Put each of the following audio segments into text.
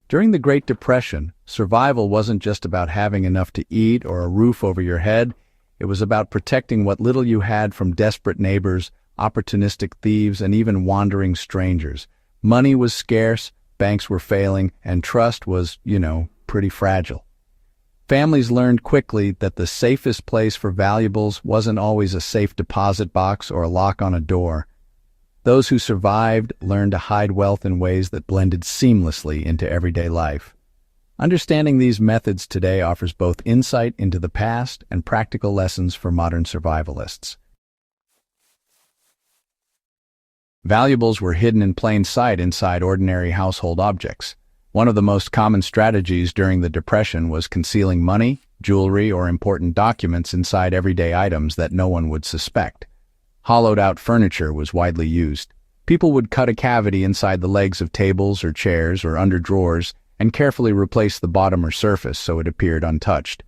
During the Great Depression, survival wasn't just about having enough to eat or a roof over your head. It was about protecting what little you had from desperate neighbors, opportunistic thieves, and even wandering strangers. Money was scarce, banks were failing, and trust was, pretty fragile. Families learned quickly that the safest place for valuables wasn't always a safe deposit box or a lock on a door. Those who survived learned to hide wealth in ways that blended seamlessly into everyday life. Understanding these methods today offers both insight into the past and practical lessons for modern survivalists. Valuables were hidden in plain sight inside ordinary household objects. One of the most common strategies during the Depression was concealing money, jewelry, or important documents inside everyday items that no one would suspect. Hollowed-out furniture was widely used. People would cut a cavity inside the legs of tables or chairs or under drawers and carefully replace the bottom or surface so it appeared untouched.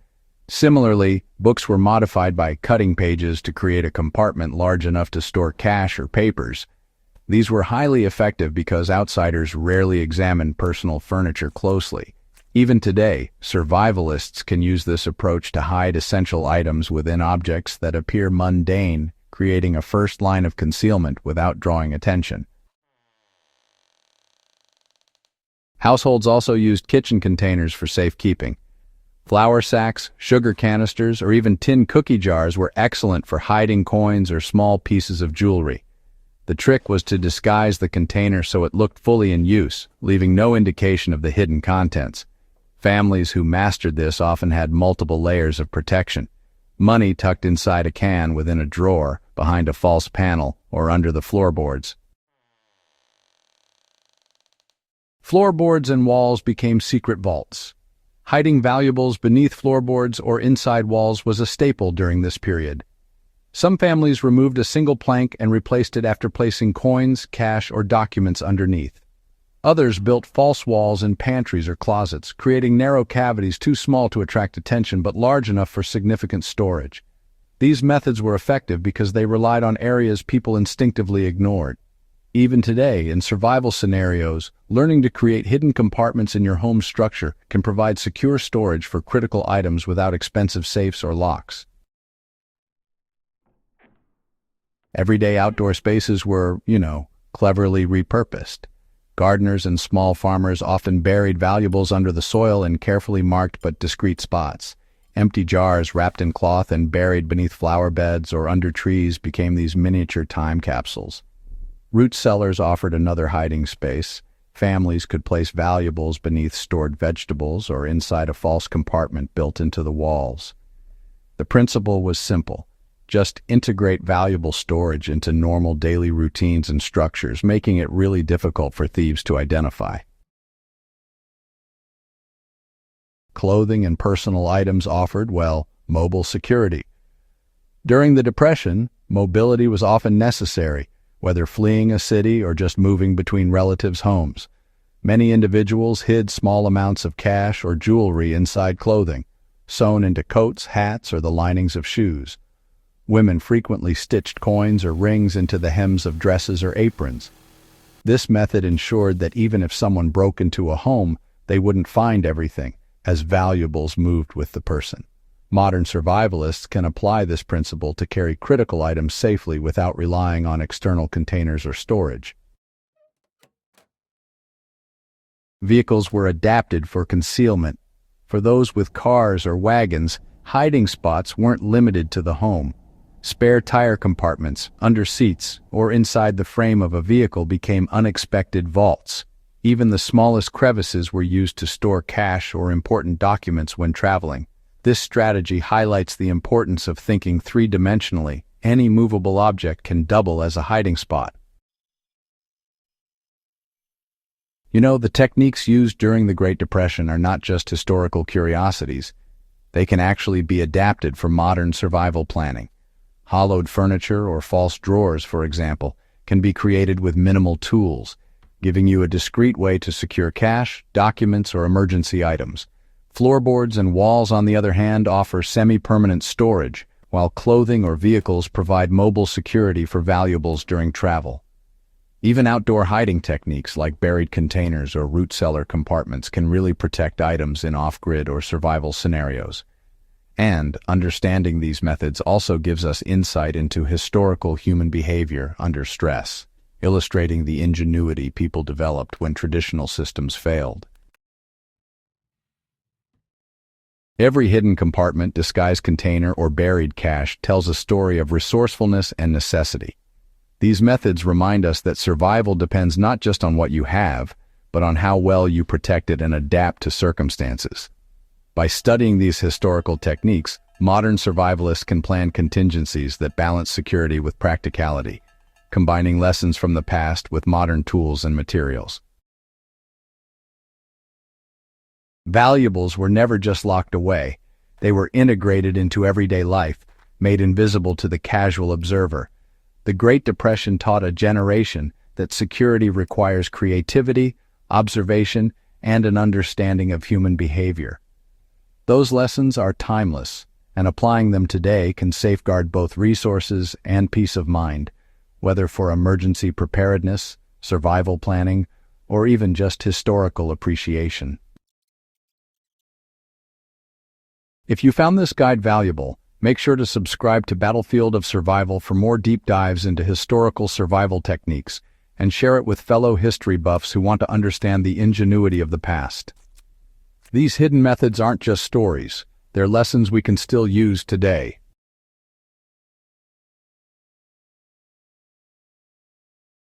Similarly, books were modified by cutting pages to create a compartment large enough to store cash or papers. These were highly effective because outsiders rarely examined personal furniture closely. Even today, survivalists can use this approach to hide essential items within objects that appear mundane, creating a first line of concealment without drawing attention. Households also used kitchen containers for safekeeping. Flour sacks, sugar canisters, or even tin cookie jars were excellent for hiding coins or small pieces of jewelry. The trick was to disguise the container so it looked fully in use, leaving no indication of the hidden contents. Families who mastered this often had multiple layers of protection. Money tucked inside a can within a drawer, behind a false panel, or under the floorboards. Floorboards and walls became secret vaults. Hiding valuables beneath floorboards or inside walls was a staple during this period. Some families removed a single plank and replaced it after placing coins, cash, or documents underneath. Others built false walls in pantries or closets, creating narrow cavities too small to attract attention but large enough for significant storage. These methods were effective because they relied on areas people instinctively ignored. Even today, in survival scenarios, learning to create hidden compartments in your home structure can provide secure storage for critical items without expensive safes or locks. Everyday outdoor spaces were, cleverly repurposed. Gardeners and small farmers often buried valuables under the soil in carefully marked but discreet spots. Empty jars wrapped in cloth and buried beneath flower beds or under trees became these miniature time capsules. Root cellars offered another hiding space. Families could place valuables beneath stored vegetables or inside a false compartment built into the walls. The principle was simple. Just integrate valuable storage into normal daily routines and structures, making it really difficult for thieves to identify. Clothing and personal items offered, mobile security. During the Depression, mobility was often necessary, whether fleeing a city or just moving between relatives' homes. Many individuals hid small amounts of cash or jewelry inside clothing, sewn into coats, hats, or the linings of shoes. Women frequently stitched coins or rings into the hems of dresses or aprons. This method ensured that even if someone broke into a home, they wouldn't find everything, as valuables moved with the person. Modern survivalists can apply this principle to carry critical items safely without relying on external containers or storage. Vehicles were adapted for concealment. For those with cars or wagons, hiding spots weren't limited to the home. Spare tire compartments, under seats, or inside the frame of a vehicle became unexpected vaults. Even the smallest crevices were used to store cash or important documents when traveling. This strategy highlights the importance of thinking three-dimensionally. Any movable object can double as a hiding spot. The techniques used during the Great Depression are not just historical curiosities. They can actually be adapted for modern survival planning. Hollowed furniture or false drawers, for example, can be created with minimal tools, giving you a discreet way to secure cash, documents, or emergency items. Floorboards and walls, on the other hand, offer semi-permanent storage, while clothing or vehicles provide mobile security for valuables during travel. Even outdoor hiding techniques like buried containers or root cellar compartments can really protect items in off-grid or survival scenarios. And understanding these methods also gives us insight into historical human behavior under stress, illustrating the ingenuity people developed when traditional systems failed. Every hidden compartment, disguised container, or buried cache tells a story of resourcefulness and necessity. These methods remind us that survival depends not just on what you have, but on how well you protect it and adapt to circumstances. By studying these historical techniques, modern survivalists can plan contingencies that balance security with practicality, combining lessons from the past with modern tools and materials. Valuables were never just locked away. They were integrated into everyday life, made invisible to the casual observer. The Great Depression taught a generation that security requires creativity, observation, and an understanding of human behavior. Those lessons are timeless, and applying them today can safeguard both resources and peace of mind, whether for emergency preparedness, survival planning, or even just historical appreciation. If you found this guide valuable, make sure to subscribe to Battlefield of Survival for more deep dives into historical survival techniques, and share it with fellow history buffs who want to understand the ingenuity of the past. These hidden methods aren't just stories, they're lessons we can still use today.